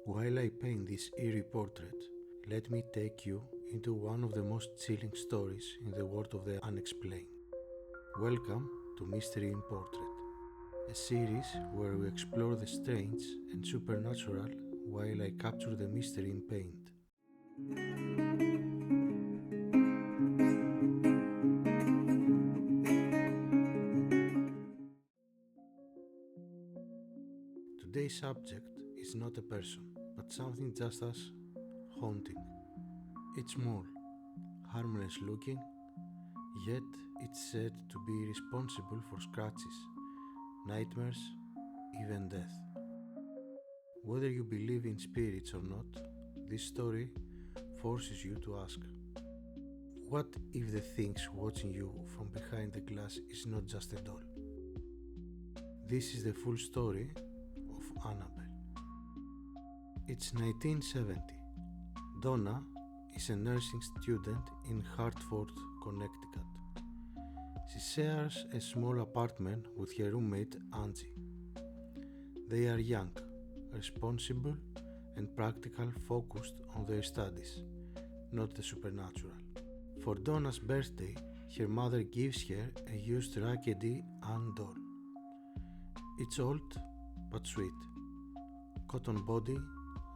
While I paint this eerie portrait, let me take you into one of the most chilling stories in the world of the unexplained. Welcome to Mystery in Portrait, a series where we explore the strange and supernatural while I capture the mystery in paint. Today's subject is not a person, but something just as haunting. It's small, harmless looking, yet it's said to be responsible for scratches, nightmares, even death. Whether you believe in spirits or not, this story forces you to ask, what if the things watching you from behind the glass is not just a doll? This is the full story of Annabelle. It's 1970. Donna is a nursing student in Hartford, Connecticut. She shares a small apartment with her roommate Angie. They are young, responsible, and practical, focused on their studies, not the supernatural. For Donna's birthday, her mother gives her a used Raggedy Ann doll. It's old but sweet. Cotton body,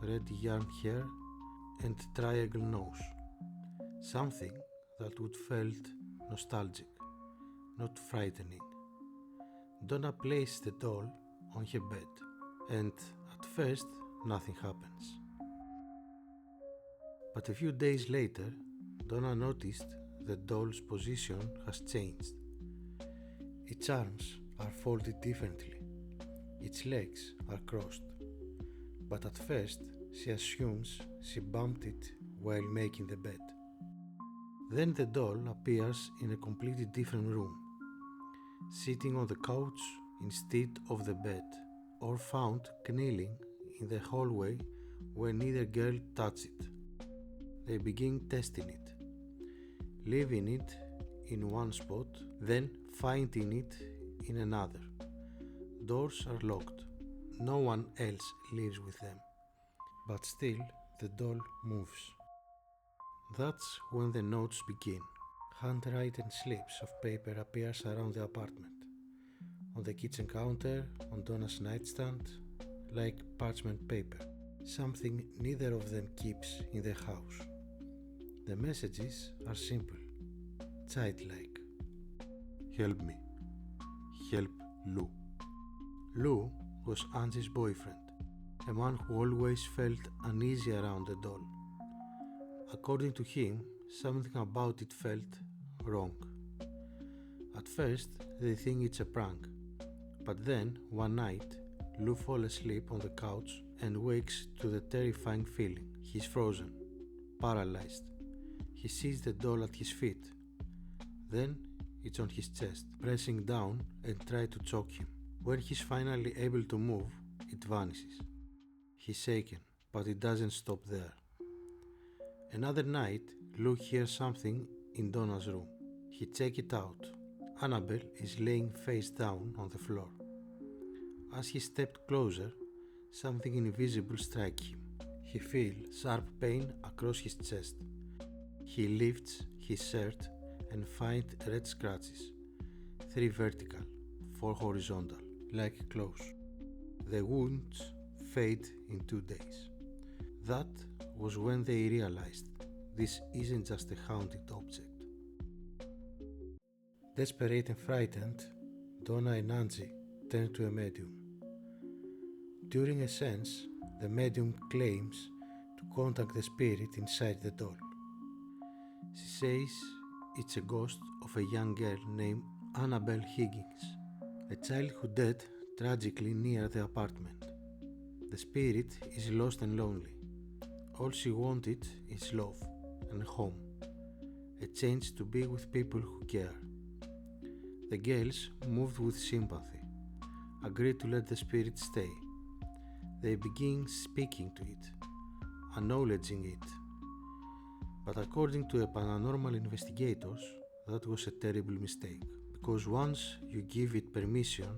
red yarn hair, and triangle nose. Something that would felt nostalgic, not frightening. Donna places the doll on her bed, and at first nothing happens. But a few days later, Donna noticed the doll's position has changed. Its arms are folded differently. Its legs are crossed. But at first, she assumes she bumped it while making the bed. Then the doll appears in a completely different room, sitting on the couch instead of the bed, or found kneeling in the hallway where neither girl touched it. They begin testing it, leaving it in one spot, then finding it in another. Doors are locked. No one else lives with them, but still the doll moves. That's when the notes begin. Handwritten slips of paper appears around the apartment, on the kitchen counter, on Donna's nightstand, like parchment paper, something neither of them keeps in the house. The messages are simple, childlike. Help me. Help Lou. Lou was Angie's boyfriend, a man who always felt uneasy around the doll. According to him, something about it felt wrong. At first, they think it's a prank, but then, one night, Lou falls asleep on the couch and wakes to the terrifying feeling. He's frozen, paralyzed. He sees the doll at his feet. Then, it's on his chest, pressing down and tries to choke him. When he's finally able to move, it vanishes. He's shaken, but it doesn't stop there. Another night, Lou hears something in Donna's room. He checks it out. Annabelle is laying face down on the floor. As he stepped closer, something invisible strikes him. He feels sharp pain across his chest. He lifts his shirt and finds red scratches, 3 vertical, 4 horizontal, like claws. The wounds fade in 2 days. That was when they realized this isn't just a haunted object. Desperate and frightened, Donna and Angie turn to a medium. During a seance, the medium claims to contact the spirit inside the doll. She says it's a ghost of a young girl named Annabelle Higgins, a child who died tragically near the apartment. The spirit is lost and lonely. All she wanted is love and home, a chance to be with people who care. The girls, moved with sympathy, agreed to let the spirit stay. They begin speaking to it, acknowledging it. But according to paranormal investigators, that was a terrible mistake, because once you give it permission,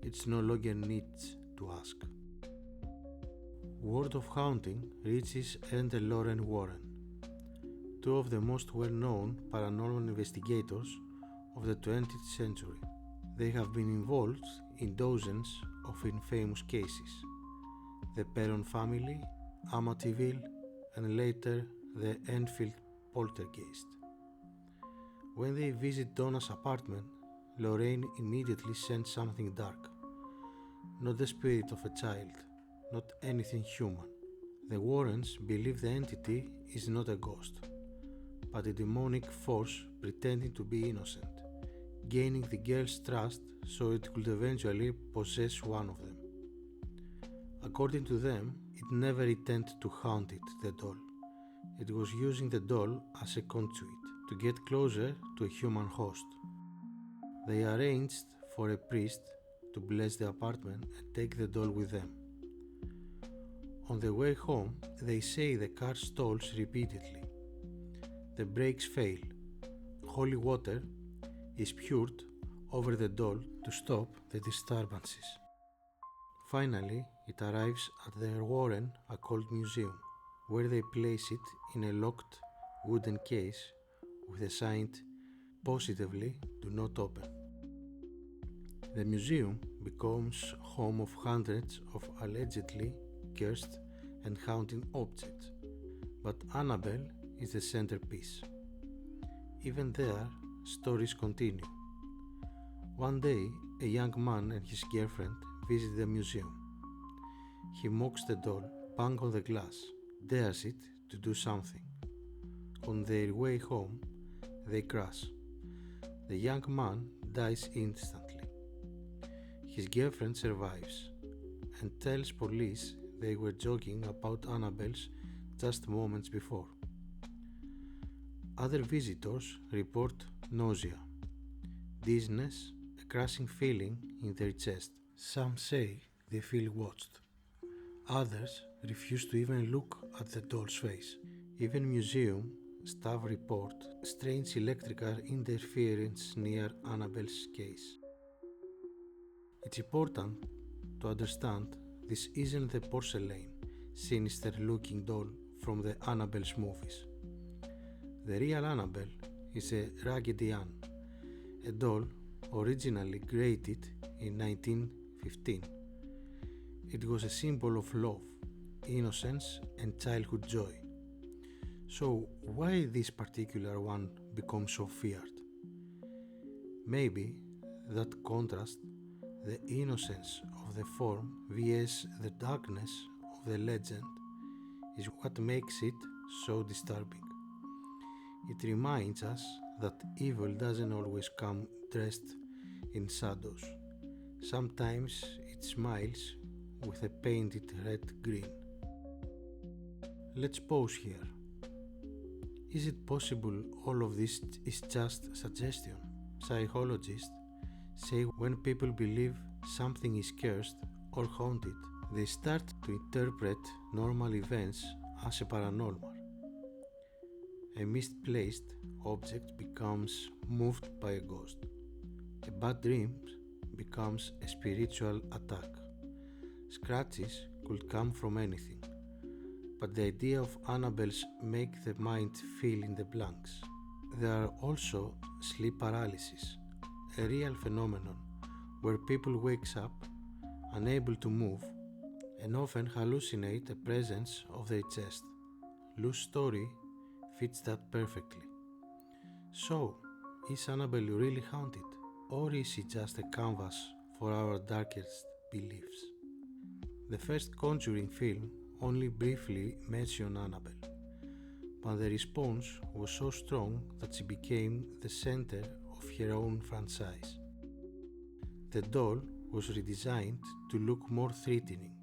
it no longer needs to ask. Word of haunting reaches Ed and Lauren Warren, two of the most well-known paranormal investigators of the 20th century. They have been involved in dozens of infamous cases: the Perron family, Amityville, and later the Enfield poltergeist. When they visit Donna's apartment, Lorraine immediately sensed something dark. Not the spirit of a child, not anything human. The Warrens believe the entity is not a ghost, but a demonic force pretending to be innocent, gaining the girl's trust so it could eventually possess one of them. According to them, it never intended to haunt the doll. It was using the doll as a conduit to get closer to a human host. They arranged for a priest to bless the apartment and take the doll with them. On the way home, they say the car stalls repeatedly. The brakes fail. Holy water is poured over the doll to stop the disturbances. Finally, it arrives at the Warren occult museum, where they place it in a locked wooden case with a sign positively "Do not open." The museum becomes home of hundreds of allegedly cursed and haunting objects, but Annabelle is the centerpiece. Even there, stories continue. One day, a young man and his girlfriend visit the museum. He mocks the doll, bangs on the glass, dares it to do something. On their way home, they crash. The young man dies instantly. His girlfriend survives and tells police they were joking about Annabelle's just moments before. Other visitors report nausea, dizziness, a crushing feeling in their chest. Some say they feel watched. Others refuse to even look at the doll's face. Even museum staff report strange electrical interference near Annabelle's case. It's important to understand this isn't the porcelain, sinister-looking doll from the Annabelle's movies. The real Annabelle is a Raggedy Ann, a doll originally created in 1915. It was a symbol of love, innocence, and childhood joy. So why this particular one becomes so feared? Maybe that contrast, the innocence of the form vs the darkness of the legend, is what makes it so disturbing. It reminds us that evil doesn't always come dressed in shadows. Sometimes it smiles with a painted red grin. Let's pause here. Is it possible all of this is just suggestion? Psychologists say when people believe something is cursed or haunted, they start to interpret normal events as a paranormal. A misplaced object becomes moved by a ghost. A bad dream becomes a spiritual attack. Scratches could come from anything, but the idea of Annabelle's make the mind fill in the blanks. There are also sleep paralysis, a real phenomenon where people wakes up unable to move and often hallucinate the presence of their chest. Lou's story fits that perfectly. So, is Annabelle really haunted, or is she just a canvas for our darkest beliefs? The first Conjuring film only briefly mentioned Annabelle, but the response was so strong that she became the center of her own franchise. The doll was redesigned to look more threatening: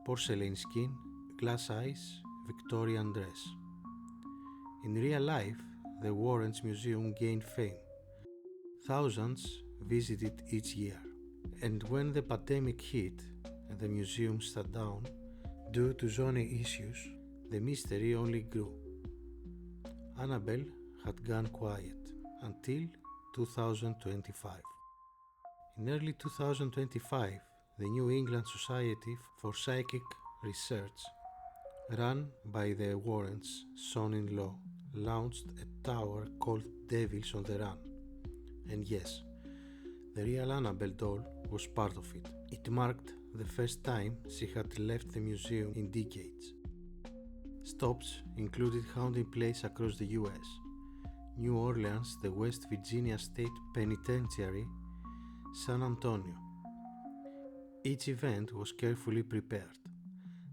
porcelain skin, glass eyes, Victorian dress. In real life, the Warrens Museum gained fame. Thousands visited each year, and when the pandemic hit and the museum shut down due to zoning issues, the mystery only grew. Annabelle had gone quiet until 2025. In early 2025, the New England Society for Psychic Research, run by the Warrens' son-in-law, launched a tower called Devils on the Run. And yes, the real Annabelle doll was part of it. It marked the first time she had left the museum in decades. Stops included haunting places across the US, New Orleans, the West Virginia State Penitentiary, San Antonio. Each event was carefully prepared.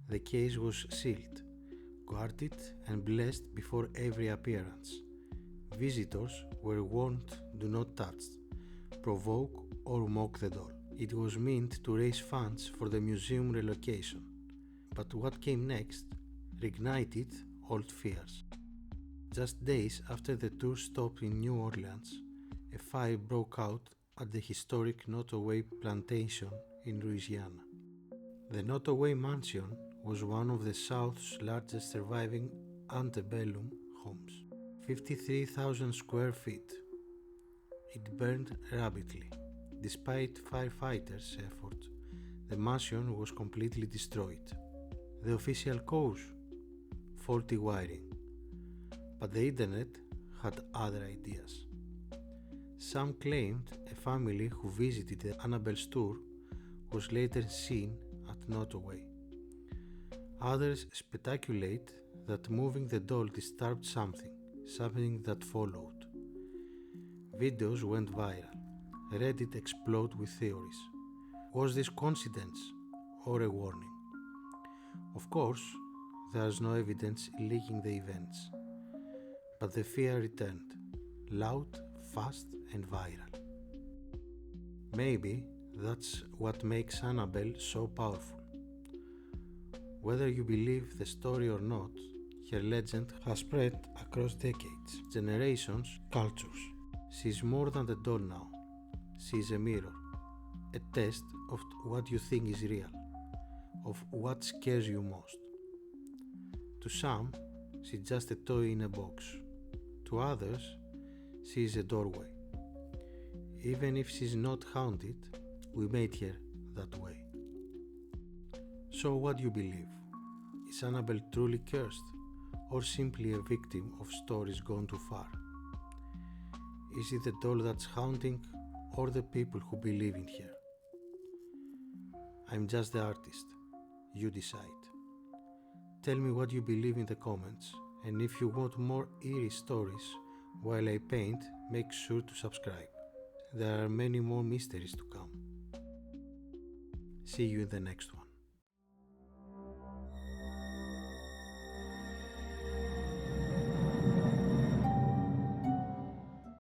The case was sealed, guarded and blessed before every appearance. Visitors were warned do not touch, provoke or mock the doll. It was meant to raise funds for the museum relocation. But what came next reignited old fears. Just days after the tour stopped in New Orleans, a fire broke out at the historic Nottoway plantation in Louisiana. The Nottoway mansion was one of the South's largest surviving antebellum homes, 53,000 square feet. It burned rapidly. Despite firefighters' efforts, the mansion was completely destroyed. The official cause? Faulty wiring. But the internet had other ideas. Some claimed a family who visited the Annabelle's tour was later seen at Nottoway. Others speculate that moving the doll disturbed something that followed. Videos went viral. Reddit exploded with theories. Was this coincidence or a warning? Of course, there is no evidence linking the events, but the fear returned, loud, fast and viral. Maybe that's what makes Annabelle so powerful. Whether you believe the story or not, her legend has spread across decades, generations, cultures. She's more than a doll now. She's a mirror, a test of what you think is real, of what scares you most. To some, she's just a toy in a box. To others, she is a doorway. Even if she's not haunted, we made her that way. So what do you believe? Is Annabelle truly cursed, or simply a victim of stories gone too far? Is it the doll that's haunting, or the people who believe in her? I'm just the artist. You decide. Tell me what you believe in the comments, and if you want more eerie stories while I paint, make sure to subscribe. There are many more mysteries to come. See you in the next one.